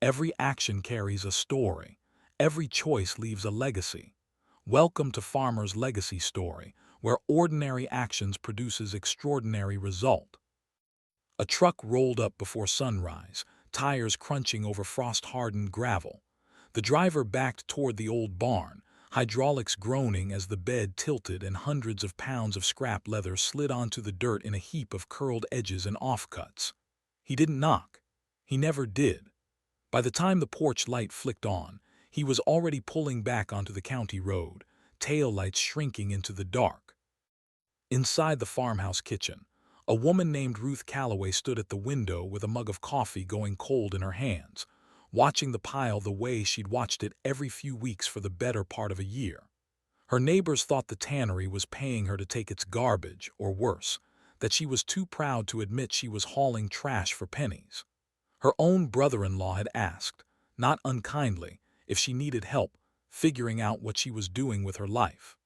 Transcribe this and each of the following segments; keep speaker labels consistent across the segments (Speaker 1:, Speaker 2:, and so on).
Speaker 1: Every action carries a story. Every choice leaves a legacy. Welcome to Farmer's Legacy Story, where ordinary actions produces extraordinary result. A truck rolled up before sunrise, tires crunching over frost-hardened gravel. The driver backed toward the old barn, hydraulics groaning as the bed tilted and hundreds of pounds of scrap leather slid onto the dirt in a heap of curled edges and offcuts. He didn't knock. He never did. By the time the porch light flicked on, he was already pulling back onto the county road, taillights shrinking into the dark. Inside the farmhouse kitchen, a woman named Ruth Calloway stood at the window with a mug of coffee going cold in her hands, watching the pile the way she'd watched it every few weeks for the better part of a year. Her neighbors thought the tannery was paying her to take its garbage, or worse, that she was too proud to admit she was hauling trash for pennies. Her own brother-in-law had asked, not unkindly, if she needed help figuring out what she was doing with her life.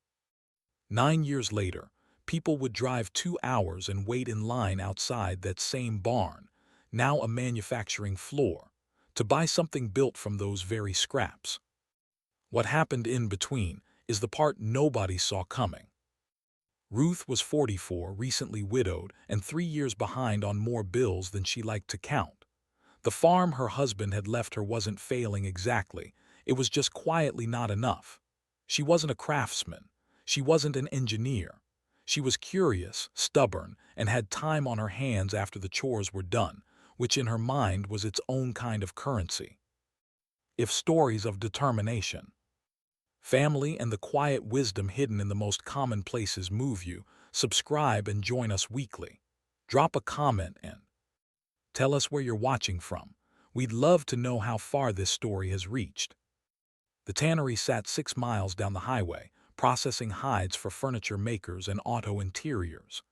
Speaker 1: 9 years later, people would drive 2 hours and wait in line outside that same barn, now a manufacturing floor, to buy something built from those very scraps. What happened in between is the part nobody saw coming. Ruth was 44, recently widowed, and 3 years behind on more bills than she liked to count. The farm her husband had left her wasn't failing exactly, it was just quietly not enough. She wasn't a craftsman. She wasn't an engineer. She was curious, stubborn, and had time on her hands after the chores were done, which in her mind was its own kind of currency. If stories of determination, family, and the quiet wisdom hidden in the most common places move you, subscribe and join us weekly. Drop a comment and tell us where you're watching from. We'd love to know how far this story has reached. The tannery sat 6 miles down the highway, processing hides for furniture makers and auto interiors.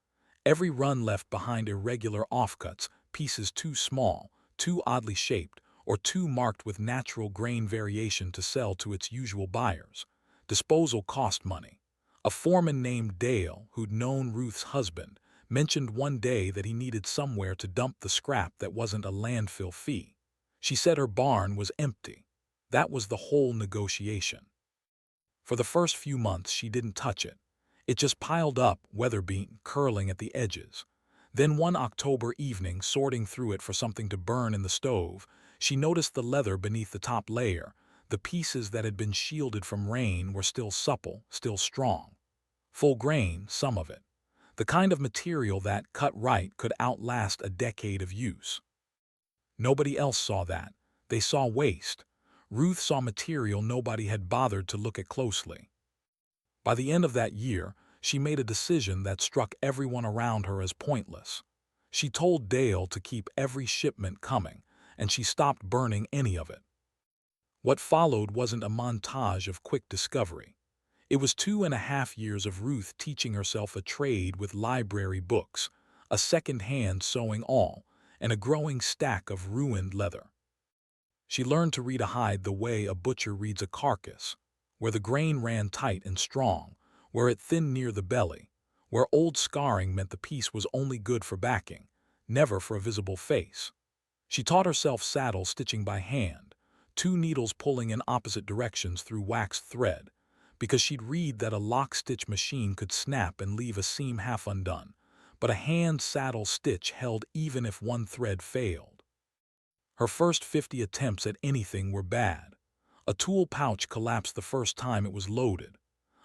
Speaker 1: Every run left behind irregular offcuts, pieces too small, too oddly shaped, or too marked with natural grain variation to sell to its usual buyers. Disposal cost money. A foreman named Dale, who'd known Ruth's husband, mentioned one day that he needed somewhere to dump the scrap that wasn't a landfill fee. She said her barn was empty. That was the whole negotiation. For the first few months, she didn't touch it. It just piled up, weather-beaten, curling at the edges. Then one October evening, sorting through it for something to burn in the stove, she noticed the leather beneath the top layer. The pieces that had been shielded from rain were still supple, still strong. Full grain, some of it. The kind of material that, cut right, could outlast a decade of use. Nobody else saw that. They saw waste. Ruth saw material nobody had bothered to look at closely. By the end of that year, she made a decision that struck everyone around her as pointless. She told Dale to keep every shipment coming, and she stopped burning any of it. What followed wasn't a montage of quick discovery. It was 2.5 years of Ruth teaching herself a trade with library books, a second-hand sewing awl, and a growing stack of ruined leather. She learned to read a hide the way a butcher reads a carcass, where the grain ran tight and strong, where it thinned near the belly, where old scarring meant the piece was only good for backing, never for a visible face. She taught herself saddle stitching by hand, 2 needles pulling in opposite directions through waxed thread, because she'd read that a lock-stitch machine could snap and leave a seam half undone, but a hand saddle stitch held even if one thread failed. Her first 50 attempts at anything were bad. A tool pouch collapsed the first time it was loaded.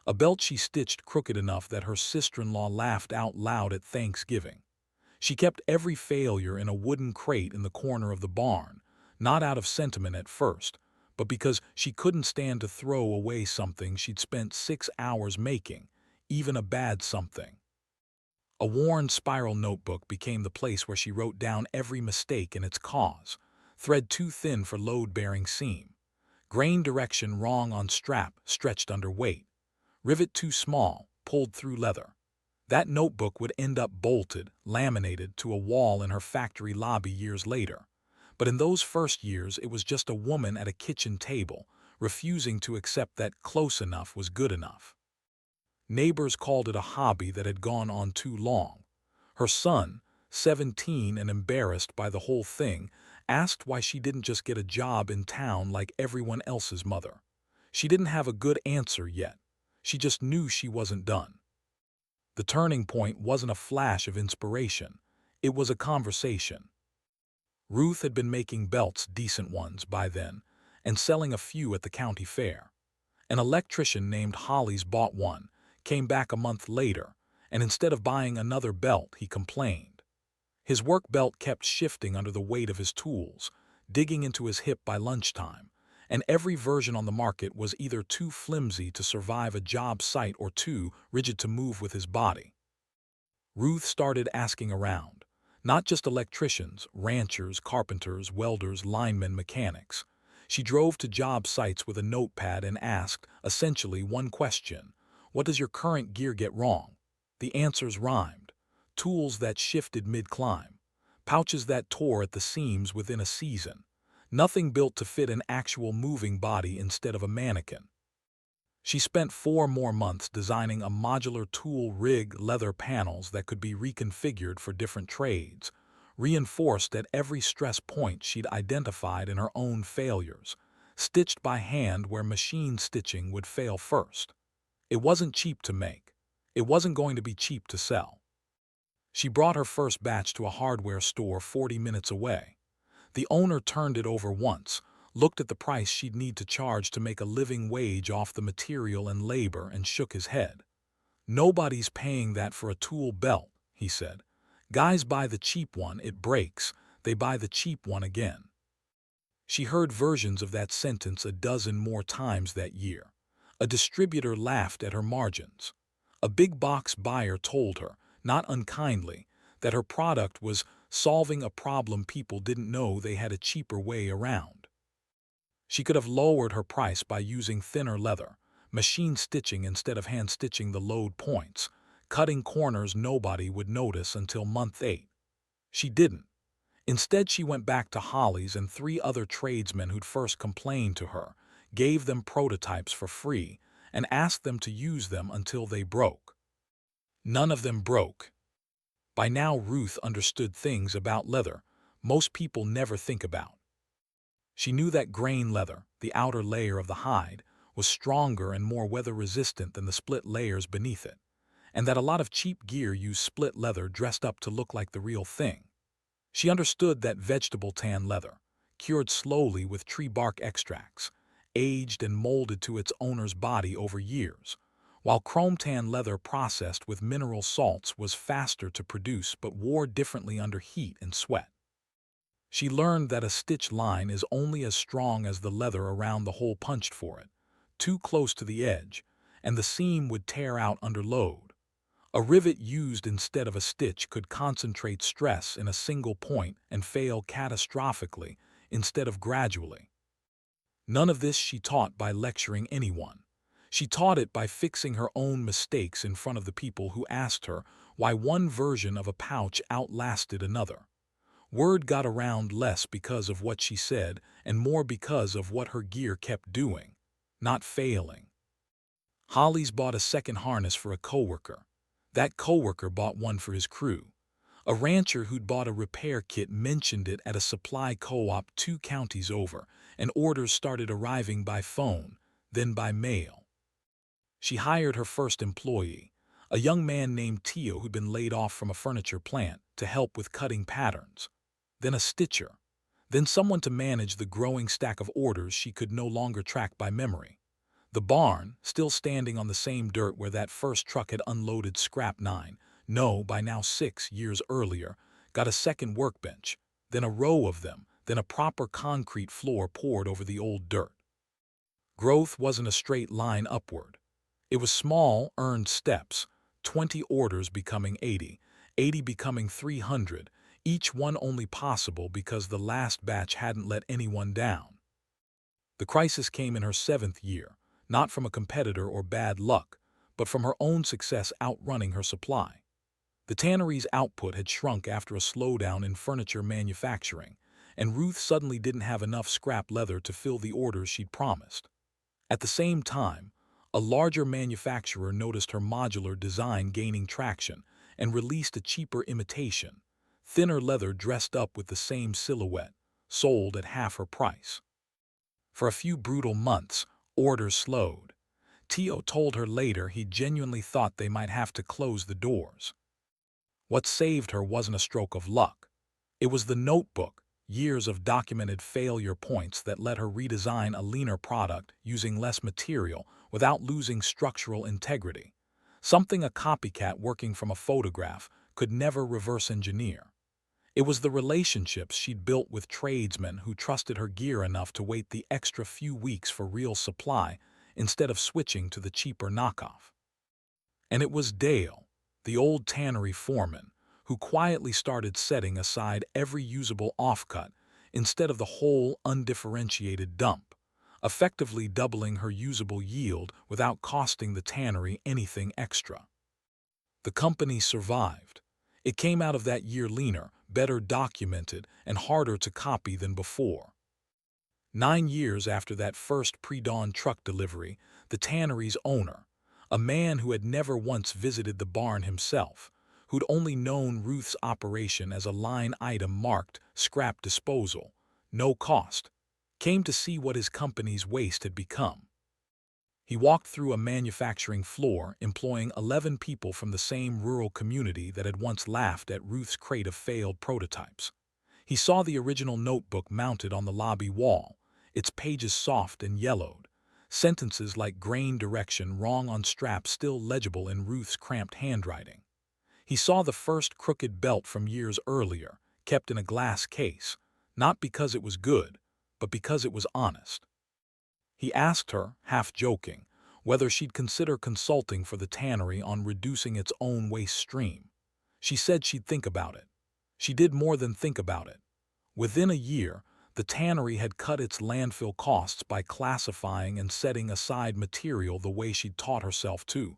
Speaker 1: A belt she stitched crooked enough that her sister-in-law laughed out loud at Thanksgiving. She kept every failure in a wooden crate in the corner of the barn, not out of sentiment at first, but because she couldn't stand to throw away something she'd spent 6 hours making, even a bad something. A worn spiral notebook became the place where she wrote down every mistake and its cause. Thread too thin for load-bearing seam. Grain direction wrong on strap, stretched under weight. Rivet too small, pulled through leather. That notebook would end up bolted, laminated to a wall in her factory lobby years later. But in those first years, it was just a woman at a kitchen table, refusing to accept that close enough was good enough. Neighbors called it a hobby that had gone on too long. Her son, 17 and embarrassed by the whole thing, asked why she didn't just get a job in town like everyone else's mother. She didn't have a good answer yet. She just knew she wasn't done. The turning point wasn't a flash of inspiration. It was a conversation. Ruth had been making belts, decent ones, by then, and selling a few at the county fair. An electrician named Hollis bought one, came back a month later, and instead of buying another belt, he complained. His work belt kept shifting under the weight of his tools, digging into his hip by lunchtime, and every version on the market was either too flimsy to survive a job site or too rigid to move with his body. Ruth started asking around, not just electricians, ranchers, carpenters, welders, linemen, mechanics. She drove to job sites with a notepad and asked, essentially, one question: what does your current gear get wrong? The answers rhymed. Tools that shifted mid-climb. Pouches that tore at the seams within a season. Nothing built to fit an actual moving body instead of a mannequin. She spent 4 more months designing a modular tool rig, leather panels that could be reconfigured for different trades, reinforced at every stress point she'd identified in her own failures, stitched by hand where machine stitching would fail first. It wasn't cheap to make. It wasn't going to be cheap to sell. She brought her first batch to a hardware store 40 minutes away. The owner turned it over once, looked at the price she'd need to charge to make a living wage off the material and labor, and shook his head. "Nobody's paying that for a tool belt," he said. "Guys buy the cheap one, it breaks, they buy the cheap one again." She heard versions of that sentence a dozen more times that year. A distributor laughed at her margins. A big box buyer told her, not unkindly, that her product was solving a problem people didn't know they had a cheaper way around. She could have lowered her price by using thinner leather, machine stitching instead of hand stitching the load points, cutting corners nobody would notice until month 8. She didn't. Instead, she went back to Hollis and 3 other tradesmen who'd first complained to her, gave them prototypes for free, and asked them to use them until they broke. None of them broke. By now, Ruth understood things about leather most people never think about. She knew that grain leather, the outer layer of the hide, was stronger and more weather-resistant than the split layers beneath it, and that a lot of cheap gear used split leather dressed up to look like the real thing. She understood that vegetable tan leather, cured slowly with tree bark extracts, aged and molded to its owner's body over years, while chrome tan leather processed with mineral salts was faster to produce but wore differently under heat and sweat. She learned that a stitch line is only as strong as the leather around the hole punched for it, too close to the edge, and the seam would tear out under load. A rivet used instead of a stitch could concentrate stress in a single point and fail catastrophically instead of gradually. None of this she taught by lecturing anyone. She taught it by fixing her own mistakes in front of the people who asked her why one version of a pouch outlasted another. Word got around less because of what she said and more because of what her gear kept doing, not failing. Hollis bought a second harness for a coworker. That coworker bought one for his crew. A rancher who'd bought a repair kit mentioned it at a supply co-op 2 counties over, and orders started arriving by phone, then by mail. She hired her first employee, a young man named Tio who'd been laid off from a furniture plant, to help with cutting patterns. Then a stitcher. Then someone to manage the growing stack of orders she could no longer track by memory. The barn, still standing on the same dirt where that first truck had unloaded scrap 6 years earlier, got a second workbench, then a row of them, then a proper concrete floor poured over the old dirt. Growth wasn't a straight line upward. It was small, earned steps, 20 orders becoming 80, 80 becoming 300, each one only possible because the last batch hadn't let anyone down. The crisis came in her 7th year, not from a competitor or bad luck, but from her own success outrunning her supply. The tannery's output had shrunk after a slowdown in furniture manufacturing, and Ruth suddenly didn't have enough scrap leather to fill the orders she'd promised. At the same time, a larger manufacturer noticed her modular design gaining traction and released a cheaper imitation, thinner leather dressed up with the same silhouette, sold at half her price. For a few brutal months, orders slowed. Tio told her later he genuinely thought they might have to close the doors. What saved her wasn't a stroke of luck. It was the notebook, years of documented failure points that let her redesign a leaner product using less material without losing structural integrity. Something a copycat working from a photograph could never reverse engineer. It was the relationships she'd built with tradesmen who trusted her gear enough to wait the extra few weeks for real supply instead of switching to the cheaper knockoff. And it was Dale, the old tannery foreman, who quietly started setting aside every usable offcut instead of the whole undifferentiated dump, effectively doubling her usable yield without costing the tannery anything extra. The company survived. It came out of that year leaner, better documented, and harder to copy than before. 9 years after that first pre-dawn truck delivery, the tannery's owner, a man who had never once visited the barn himself, who'd only known Ruth's operation as a line item marked scrap disposal, no cost, came to see what his company's waste had become. He walked through a manufacturing floor employing 11 people from the same rural community that had once laughed at Ruth's crate of failed prototypes. He saw the original notebook mounted on the lobby wall, its pages soft and yellowed, sentences like grain direction wrong on straps still legible in Ruth's cramped handwriting. He saw the first crooked belt from years earlier, kept in a glass case, not because it was good, but because it was honest. He asked her, half joking, whether she'd consider consulting for the tannery on reducing its own waste stream. She said she'd think about it. She did more than think about it. Within a year, the tannery had cut its landfill costs by classifying and setting aside material the way she'd taught herself to.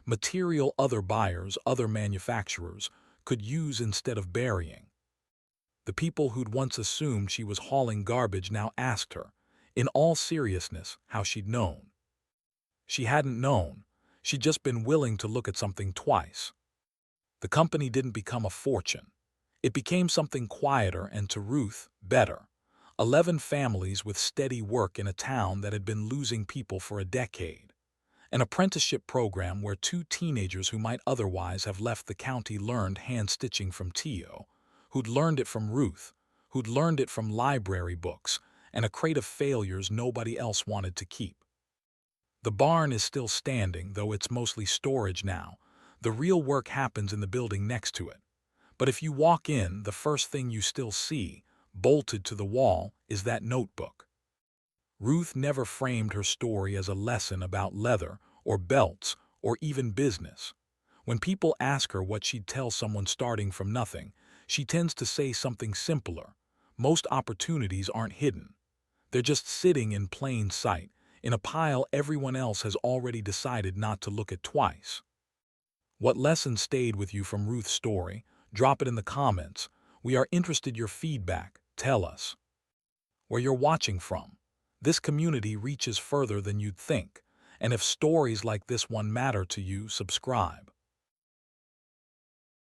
Speaker 1: Material other buyers, other manufacturers, could use instead of burying. The people who'd once assumed she was hauling garbage now asked her, in all seriousness, how she'd known. She hadn't known. She'd just been willing to look at something twice. The company didn't become a fortune. It became something quieter and, to Ruth, better. 11 families with steady work in a town that had been losing people for a decade. An apprenticeship program where 2 teenagers who might otherwise have left the county learned hand-stitching from Tio, who'd learned it from Ruth, who'd learned it from library books, and a crate of failures nobody else wanted to keep. The barn is still standing, though it's mostly storage now. The real work happens in the building next to it. But if you walk in, the first thing you still see, bolted to the wall, is that notebook. Ruth never framed her story as a lesson about leather or belts or even business. When people ask her what she'd tell someone starting from nothing, she tends to say something simpler. Most opportunities aren't hidden. They're just sitting in plain sight, in a pile everyone else has already decided not to look at twice. What lesson stayed with you from Ruth's story? Drop it in the comments. We are interested in your feedback. Tell us where you're watching from. This community reaches further than you'd think, and if stories like this one matter to you, subscribe.